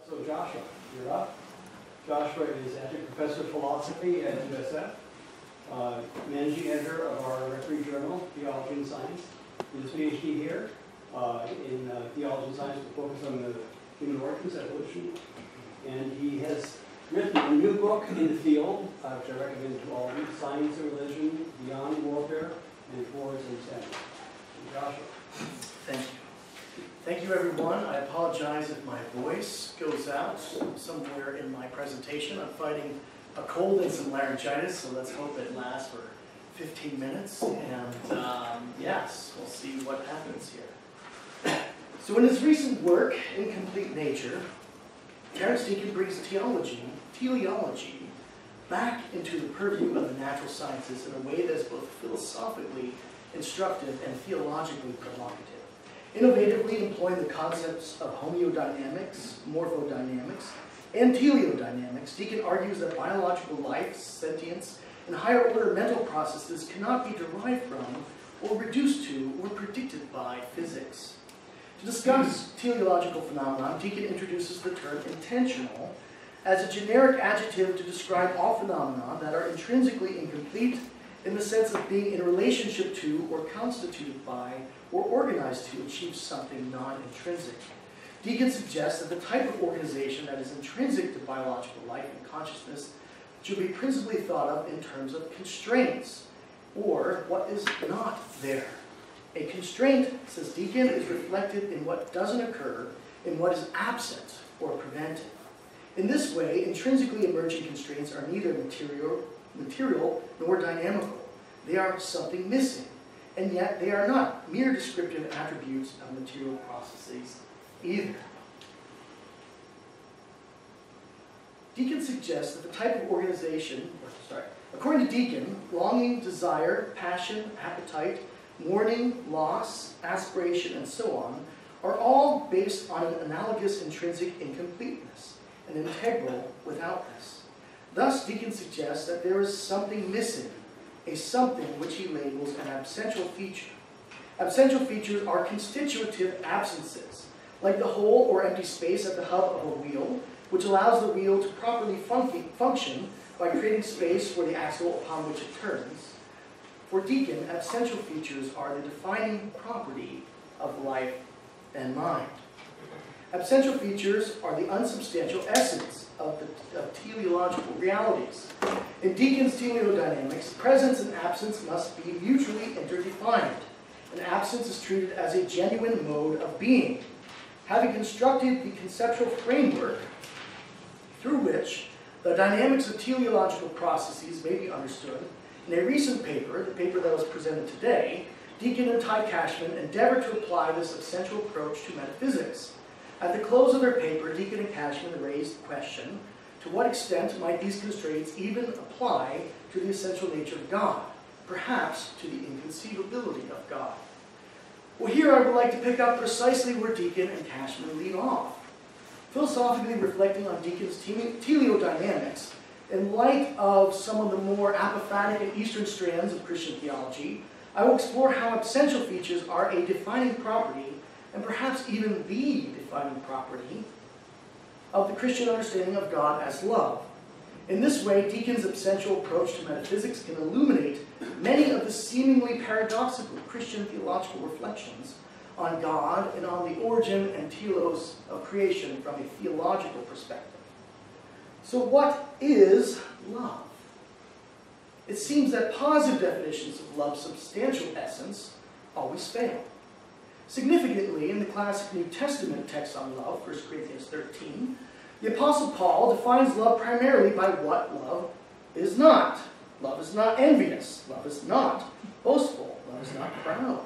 So Joshua, you're up. Joshua is adjunct professor of philosophy at USF, managing editor of our referee journal, Theology and Science. With his PhD here in theology and science, with focus on the human origins, evolution. And he has written a new book in the field, which I recommend to all of you, Science and Religion, Beyond Warfare, and Towards Insanity. Joshua. Thank you. Thank you, everyone. I apologize if my voice goes out somewhere in my presentation. I'm fighting a cold and some laryngitis, so let's hope it lasts for 15 minutes. And yes, we'll see what happens here. So in his recent work, Incomplete Nature, Terence Deacon brings teleology back into the purview of the natural sciences in a way that's both philosophically instructive and theologically provocative. Innovatively employing the concepts of homeodynamics, morphodynamics, and teleodynamics, Deacon argues that biological life, sentience, and higher order mental processes cannot be derived from, or reduced to, or predicted by physics. To discuss teleological phenomena, Deacon introduces the term intentional as a generic adjective to describe all phenomena that are intrinsically incomplete in the sense of being in relationship to, or constituted by, or organized to achieve something non-intrinsic. Deacon suggests that the type of organization that is intrinsic to biological life and consciousness should be principally thought of in terms of constraints, or what is not there. A constraint, says Deacon, is reflected in what doesn't occur, in what is absent or prevented. In this way, intrinsically emerging constraints are neither material nor dynamical. They are something missing, and yet they are not mere descriptive attributes of material processes either. Deacon suggests that the type of organization, according to Deacon, longing, desire, passion, appetite, mourning, loss, aspiration, and so on, are all based on an analogous intrinsic incompleteness, an integral withoutness. Thus, Deacon suggests that there is something missing, a something which he labels an absential feature. Absential features are constitutive absences, like the hole or empty space at the hub of a wheel, which allows the wheel to properly function by creating space for the axle upon which it turns. For Deacon, absential features are the defining property of life and mind. Absential features are the unsubstantial essence of teleological realities. In Deacon's teleodynamics, presence and absence must be mutually interdefined. An absence is treated as a genuine mode of being. Having constructed the conceptual framework through which the dynamics of teleological processes may be understood, in a recent paper, the paper that was presented today, Deacon and Ty Cashman endeavored to apply this essential approach to metaphysics. At the close of their paper, Deacon and Cashman raised the question, to what extent might these constraints even apply to the essential nature of God, perhaps to the inconceivability of God? Well, here I would like to pick up precisely where Deacon and Cashman lead off. Philosophically reflecting on Deacon's teleodynamics, in light of some of the more apophatic and Eastern strands of Christian theology, I will explore how essential features are a defining property, and perhaps even the defining property, of the Christian understanding of God as love. In this way, Deacon's essential approach to metaphysics can illuminate many of the seemingly paradoxical Christian theological reflections on God and on the origin and telos of creation from a theological perspective. So what is love? It seems that positive definitions of love's substantial essence always fail. Significantly, in the classic New Testament text on love, 1 Corinthians 13, the Apostle Paul defines love primarily by what love is not. Love is not envious. Love is not boastful. Love is not proud.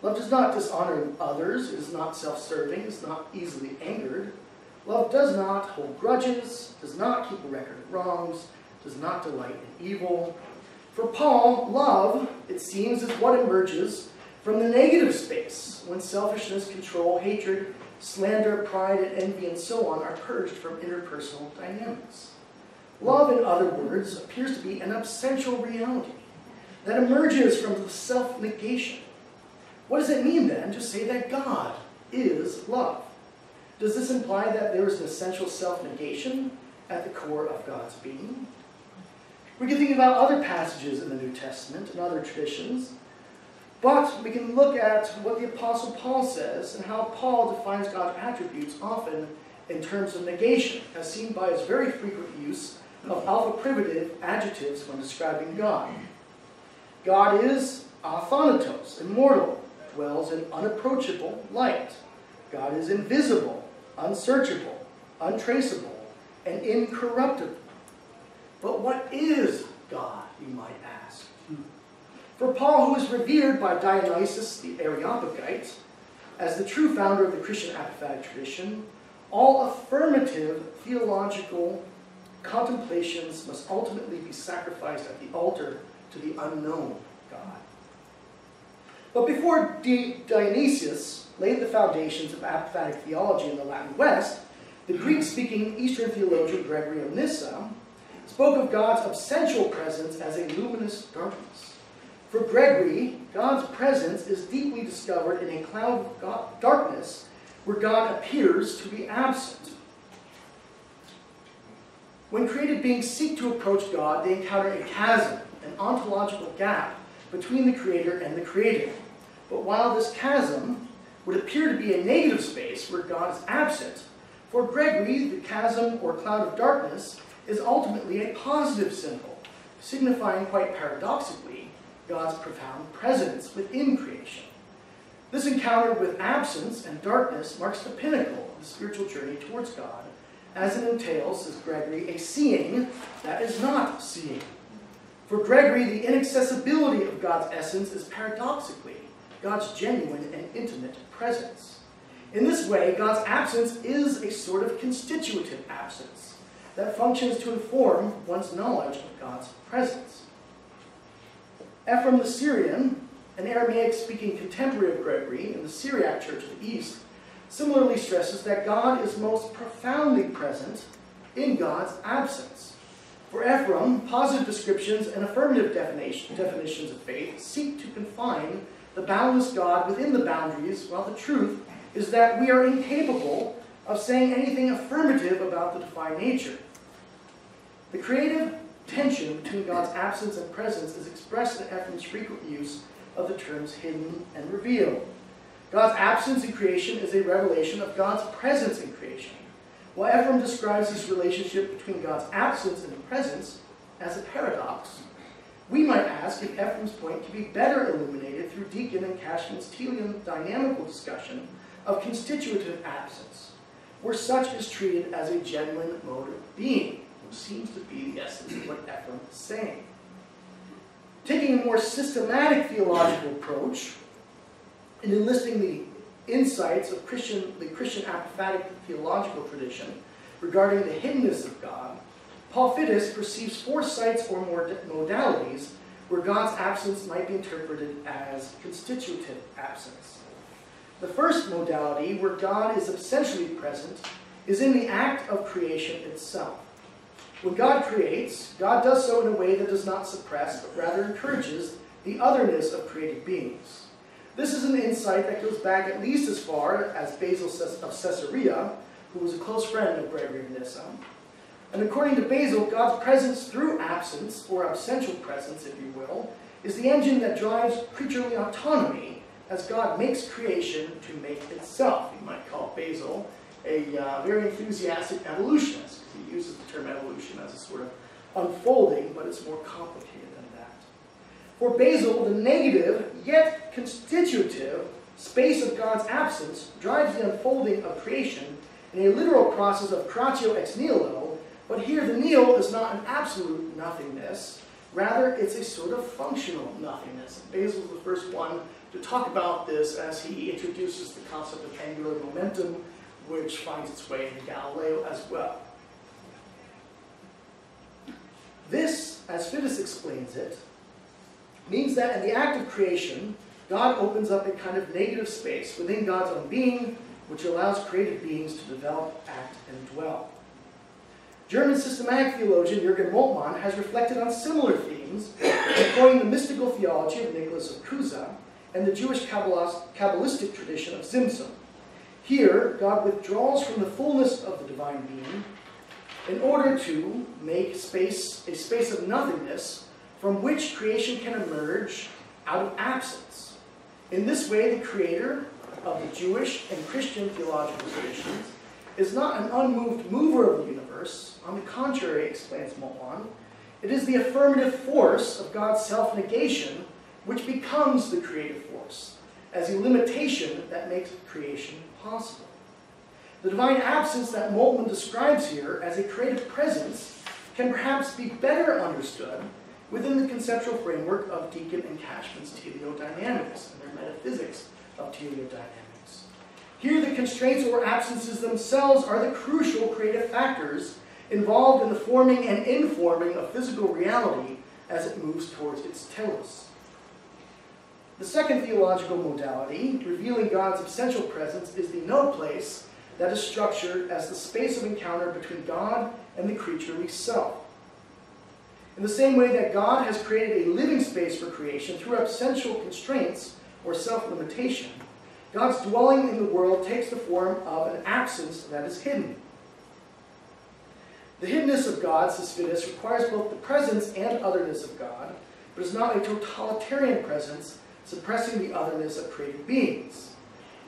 Love does not dishonor others. It is not self-serving. It is not easily angered. Love does not hold grudges, does not keep a record of wrongs, does not delight in evil. For Paul, love, it seems, is what emerges from the negative space, when selfishness, control, hatred, slander, pride, and envy, and so on are purged from interpersonal dynamics. Love, in other words, appears to be an essential reality that emerges from the self-negation. What does it mean, then, to say that God is love? Does this imply that there is an essential self-negation at the core of God's being? We can think about other passages in the New Testament and other traditions, but we can look at what the Apostle Paul says and how Paul defines God's attributes often in terms of negation, as seen by his very frequent use of alpha-privative adjectives when describing God. God is athanatos, immortal, dwells in unapproachable light. God is invisible, unsearchable, untraceable, and incorruptible. But what is God, you might ask? For Paul, who is revered by Dionysius the Areopagite as the true founder of the Christian apophatic tradition, all affirmative theological contemplations must ultimately be sacrificed at the altar to the unknown God. But before Dionysius laid the foundations of apophatic theology in the Latin West, the Greek-speaking Eastern theologian Gregory of Nyssa spoke of God's essential presence as a luminous darkness. For Gregory, God's presence is deeply discovered in a cloud of darkness where God appears to be absent. When created beings seek to approach God, they encounter a chasm, an ontological gap between the Creator and the created. But while this chasm would appear to be a negative space where God is absent, for Gregory, the chasm or cloud of darkness is ultimately a positive symbol, signifying quite paradoxically God's profound presence within creation. This encounter with absence and darkness marks the pinnacle of the spiritual journey towards God, as it entails, says Gregory, a seeing that is not seeing. For Gregory, the inaccessibility of God's essence is paradoxically God's genuine and intimate presence. In this way, God's absence is a sort of constitutive absence that functions to inform one's knowledge of God's presence. Ephraim the Syrian, an Aramaic-speaking contemporary of Gregory in the Syriac Church of the East, similarly stresses that God is most profoundly present in God's absence. For Ephraim, positive descriptions and affirmative definitions of faith seek to confine the boundless God within the boundaries, while the truth is that we are incapable of saying anything affirmative about the divine nature. The creative tension between God's absence and presence is expressed in Ephraim's frequent use of the terms hidden and revealed. God's absence in creation is a revelation of God's presence in creation, while Ephraim describes this relationship between God's absence and presence as a paradox. We might ask if Ephraim's point can be better illuminated through Deacon and Cashman's Telian dynamical discussion of constitutive absence, where such is treated as a genuine mode of being, which seems to be the essence of what Ephraim is saying. Taking a more systematic theological approach in enlisting the insights of the Christian apophatic theological tradition regarding the hiddenness of God, Paul Fiddes perceives 4 sites or more modalities where God's absence might be interpreted as constitutive absence. The first modality, where God is essentially present, is in the act of creation itself. When God creates, God does so in a way that does not suppress, but rather encourages the otherness of created beings. This is an insight that goes back at least as far as Basil of Caesarea, who was a close friend of Gregory of Nyssa. And according to Basil, God's presence through absence, or absential presence, if you will, is the engine that drives creaturely autonomy as God makes creation to make itself. You might call Basil a very enthusiastic evolutionist, because he uses the term evolution as a sort of unfolding, but it's more complicated than that. For Basil, the negative, yet constitutive, space of God's absence drives the unfolding of creation in a literal process of creatio ex nihilo, but here the nihil is not an absolute nothingness, rather it's a sort of functional nothingness. Basil is the first one to talk about this as he introduces the concept of angular momentum, which finds its way into Galileo as well. This, as Fiddes explains it, means that in the act of creation, God opens up a kind of negative space within God's own being, which allows created beings to develop, act, and dwell. German systematic theologian Jürgen Moltmann has reflected on similar themes, employing the mystical theology of Nicholas of Cusa and the Jewish Kabbalistic tradition of Tzimtzum. Here, God withdraws from the fullness of the divine being in order to make a space of nothingness from which creation can emerge out of absence. In this way, the creator of the Jewish and Christian theological traditions is not an unmoved mover of the universe. On the contrary, explains Mohan, it is the affirmative force of God's self-negation which becomes the creative force, as a limitation that makes creation possible. The divine absence that Moltmann describes here as a creative presence can perhaps be better understood within the conceptual framework of Deacon and Cashman's teleodynamics and their metaphysics of teleodynamics. Here, the constraints or absences themselves are the crucial creative factors involved in the forming and informing of physical reality as it moves towards its telos. The second theological modality, revealing God's essential presence, is the no place that is structured as the space of encounter between God and the creaturely self. In the same way that God has created a living space for creation through essential constraints or self-limitation, God's dwelling in the world takes the form of an absence that is hidden. The hiddenness of God, says Fides, requires both the presence and otherness of God, but is not a totalitarian presence suppressing the otherness of created beings.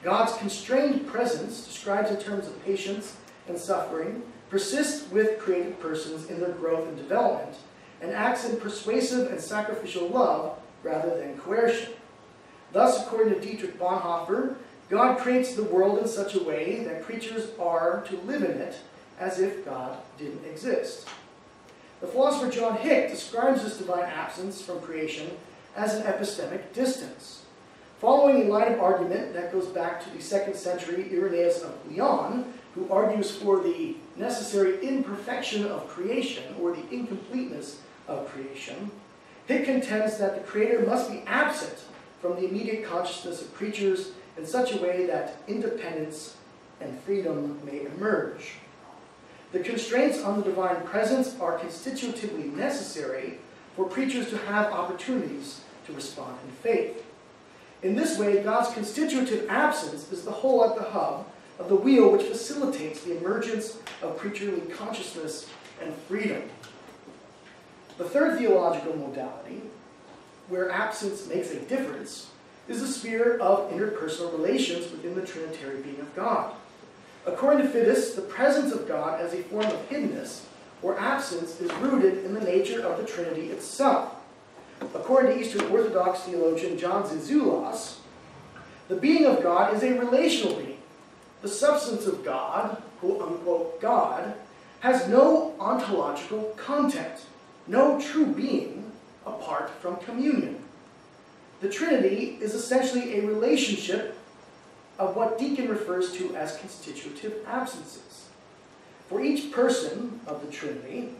God's constrained presence, described in terms of patience and suffering, persists with created persons in their growth and development, and acts in persuasive and sacrificial love rather than coercion. Thus, according to Dietrich Bonhoeffer, God creates the world in such a way that creatures are to live in it as if God didn't exist. The philosopher John Hick describes this divine absence from creation as an epistemic distance. Following a line of argument that goes back to the 2nd century Irenaeus of Lyon, who argues for the necessary imperfection of creation, or the incompleteness of creation, Hick contends that the Creator must be absent from the immediate consciousness of creatures in such a way that independence and freedom may emerge. The constraints on the divine presence are constitutively necessary for creatures to have opportunities to respond in faith. In this way, God's constitutive absence is the hole at the hub of the wheel which facilitates the emergence of creaturely consciousness and freedom. The third theological modality, where absence makes a difference, is the sphere of interpersonal relations within the Trinitary being of God. According to Fides, the presence of God as a form of hiddenness or absence is rooted in the nature of the Trinity itself. According to Eastern Orthodox theologian John Zizoulas, the being of God is a relational being. The substance of God, quote-unquote God, has no ontological content, no true being apart from communion. The Trinity is essentially a relationship of what Deacon refers to as constitutive absences. For each person of the Trinity,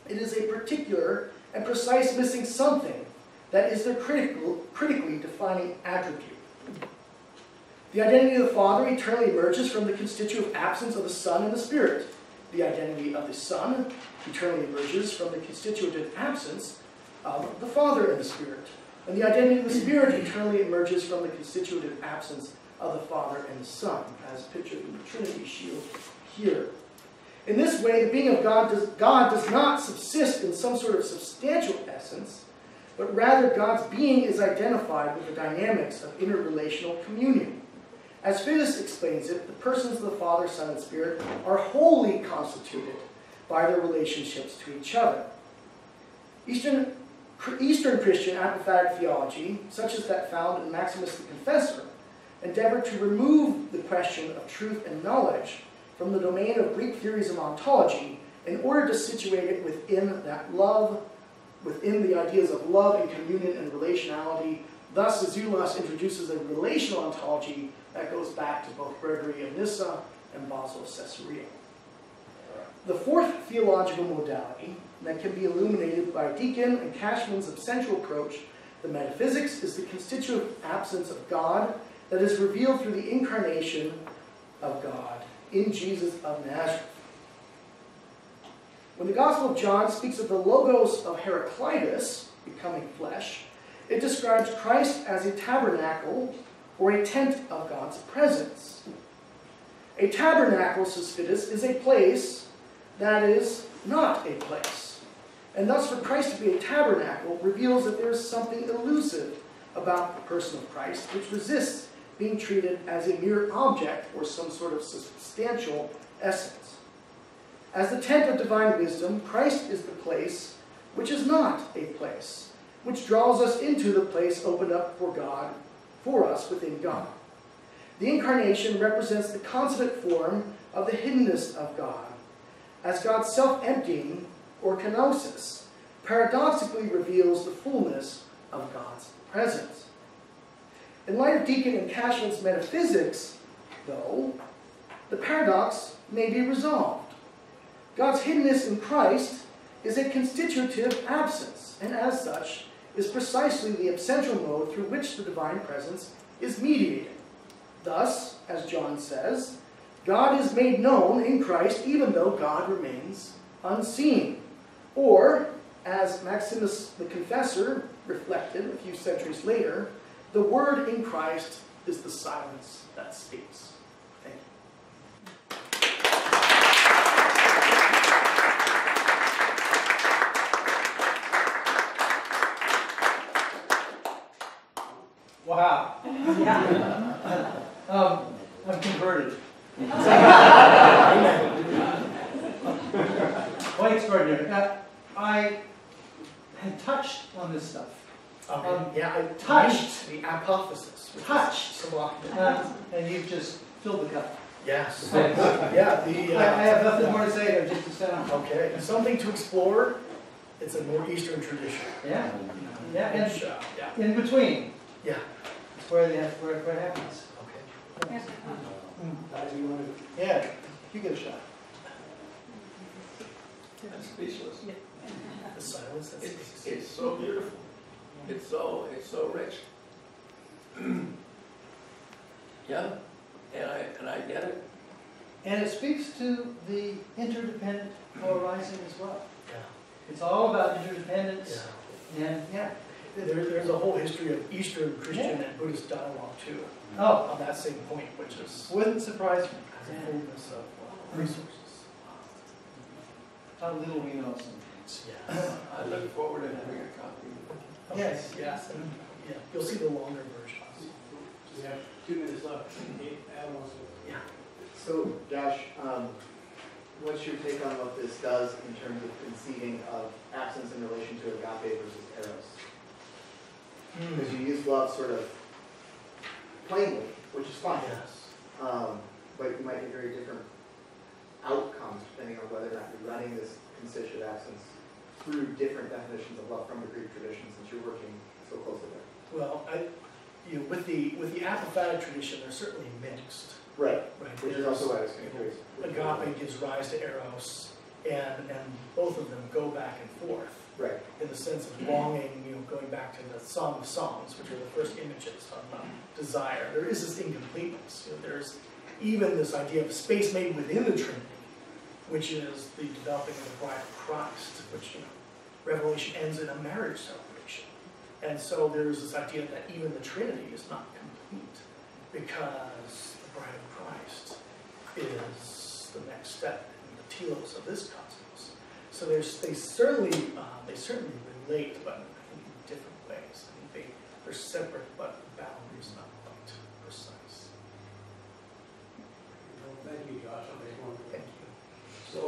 it is a particular and precise missing something that is their critically defining attribute. The identity of the Father eternally emerges from the constitutive absence of the Son and the Spirit. The identity of the Son eternally emerges from the constitutive absence of the Father and the Spirit. And the identity of the Spirit eternally emerges from the constitutive absence of the Father and the Son, as pictured in the Trinity shield here. In this way, the being of God does not subsist in some sort of substantial essence, but rather God's being is identified with the dynamics of interrelational communion. As Fides explains it, the persons of the Father, Son, and Spirit are wholly constituted by their relationships to each other. Eastern Christian apophatic theology, such as that found in Maximus the Confessor, endeavored to remove the question of truth and knowledge from the domain of Greek theories of ontology in order to situate it within that love, within the ideas of love and communion and relationality. Thus, Zizoulas introduces a relational ontology that goes back to both Gregory of Nyssa and Basil of Caesarea. The fourth theological modality that can be illuminated by Deacon and Cashman's essential approach, the metaphysics, is the constitutive absence of God that is revealed through the incarnation of God in Jesus of Nazareth. When the Gospel of John speaks of the logos of Heraclitus becoming flesh, it describes Christ as a tabernacle or a tent of God's presence. A tabernacle, says Fidus, is a place that is not a place. And thus for Christ to be a tabernacle reveals that there is something elusive about the person of Christ, which resists being treated as a mere object or some sort of substantial essence. As the tent of divine wisdom, Christ is the place which is not a place, which draws us into the place opened up for God, for us within God. The incarnation represents the consummate form of the hiddenness of God, as God's self-emptying, or kenosis, paradoxically reveals the fullness of God's presence. In light of Deacon and Cashman's metaphysics, though, the paradox may be resolved. God's hiddenness in Christ is a constitutive absence, and as such, is precisely the essential mode through which the divine presence is mediated. Thus, as John says, God is made known in Christ even though God remains unseen. Or, as Maximus the Confessor reflected a few centuries later, the word in Christ is the silence that speaks. Thank you. Wow. I'm converted. Quite extraordinary. I had touched on this stuff. Yeah, I touched the apophysis. Touched. So And you've just filled the cup. yes. Thanks. Yeah, I have nothing more to say, I'm just a sound. okay, something to explore. It's a more Eastern tradition. Yeah. Yeah, Which, yeah. and in between, Yeah. it's where it happens. Okay. Do you want to? Yeah, you get a shot. I'm speechless. The silence that speaks. It's so beautiful. It's so rich. Yeah, and I get it. And it speaks to the interdependent horizon as well. Yeah. It's all about interdependence, Yeah. and yeah. There's a whole history of Eastern Christian and Buddhist dialogue too, Oh, on that same point, which is wouldn't surprise me. has a fullness of resources. How little we know some things. Yes. I look forward to having a copy. Yes. Yes. And, yeah. You'll see the longer versions. We have 2 minutes left. Adam wants to. Yeah. So, Josh, what's your take on what this does in terms of conceiving of absence in relation to agape versus eros? Because you use love sort of plainly, which is fine, Yes. but you might get very different outcomes depending on whether or not you're running this constitutive absence through different definitions of love from the Greek tradition, since you're working so closely there. Well, with the apophatic tradition, they're certainly mixed. Right. Right. Which is also what I was curious. Agape gives rise to eros, and both of them go back and forth. Right. In the sense of longing, going back to the Song of Songs, which are the first images of desire. There is this incompleteness. There's even this idea of space made within the Trinity, which is the developing of the bride of Christ, which Revelation ends in a marriage celebration. And so there's this idea that even the Trinity is not complete because the bride of Christ is the next step in the telos of this cosmos. So they certainly relate, but I think in different ways. I think they're separate, but the boundaries not quite precise. Well, thank you, Josh. Thank you. So